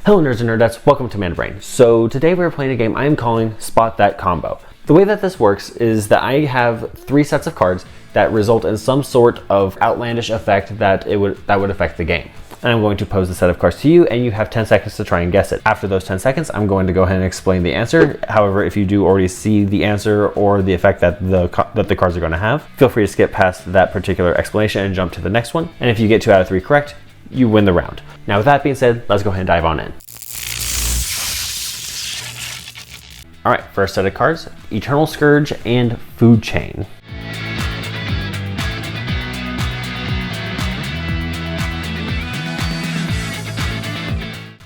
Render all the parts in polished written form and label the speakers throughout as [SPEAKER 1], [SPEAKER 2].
[SPEAKER 1] Hello nerds and nerdettes, welcome to Mana Brain. So today we're playing a game I'm calling Spot That Combo. The way that this works is that I have 3 sets of cards that result in some sort of outlandish effect that would affect the game. And I'm going to pose the set of cards to you, and you have 10 seconds to try and guess it. After those 10 seconds, I'm going to go ahead and explain the answer. However, if you do already see the answer or the effect that the cards are going to have, feel free to skip past that particular explanation and jump to the next one. And if you get 2 out of 3 correct, you win the round. Now with that being said, let's go ahead and dive on in. Alright, first set of cards, Eternal Scourge and Food Chain.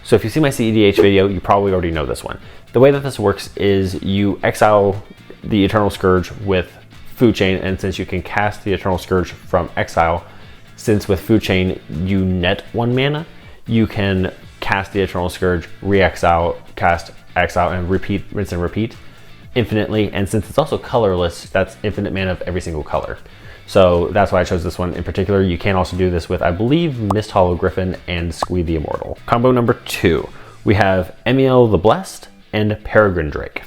[SPEAKER 1] So if you see my CEDH video, you probably already know this one. The way that this works is you exile the Eternal Scourge with Food Chain, and since you can cast the Eternal Scourge from exile, since with Food Chain you net 1 mana, you can cast the Eternal Scourge, re-exile, cast, exile, and repeat, rinse and repeat infinitely. And since it's also colorless, that's infinite mana of every single color. So that's why I chose this one in particular. You can also do this with, I believe, Mist Hollow Griffin and Squee the Immortal. Combo number 2, we have Emiel the Blessed and Peregrine Drake.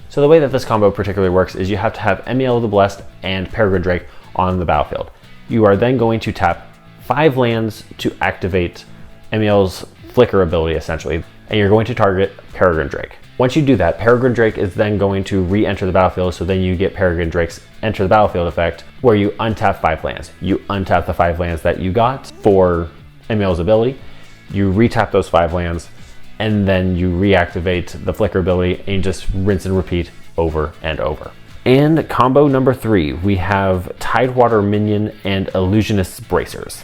[SPEAKER 1] So the way that this combo particularly works is you have to have Emiel the Blessed and Peregrine Drake on the battlefield. You are then going to tap 5 lands to activate Emiel's Flicker ability, essentially, and you're going to target Peregrine Drake. Once you do that, Peregrine Drake is then going to re-enter the battlefield, so then you get Peregrine Drake's Enter the Battlefield effect, where you untap 5 lands. You untap the 5 lands that you got for Emiel's ability, you retap those 5 lands, and then you reactivate the Flicker ability and you just rinse and repeat over and over. And combo number 3, we have Tidewater Minion and Illusionist's Bracers.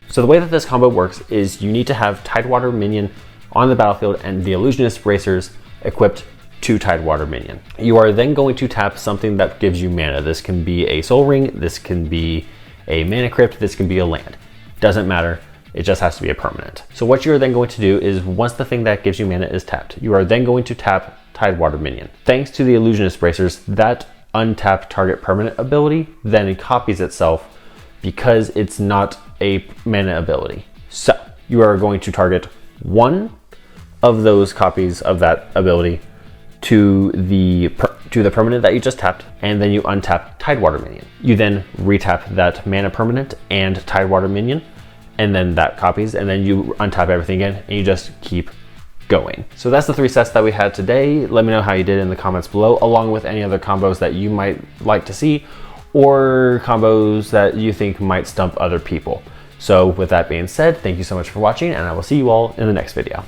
[SPEAKER 1] So the way that this combo works is you need to have Tidewater Minion on the battlefield and the Illusionist's Bracers equipped to Tidewater Minion. You are then going to tap something that gives you mana. This can be a Soul Ring, this can be a Mana Crypt, this can be a land. Doesn't matter, it just has to be a permanent. So what you're then going to do is once the thing that gives you mana is tapped, you are then going to tap Tidewater Minion. Thanks to the Illusionist's Bracers, that untapped target permanent ability then copies itself because it's not a mana ability. So you are going to target 1 of those copies of that ability to the permanent that you just tapped, and then you untap Tidewater Minion. You then retap that mana permanent and Tidewater Minion, and then that copies, and then you untap everything again, and you just keep going. So that's the 3 sets that we had today. Let me know how you did in the comments below, along with any other combos that you might like to see, or combos that you think might stump other people. So with that being said, thank you so much for watching, and I will see you all in the next video.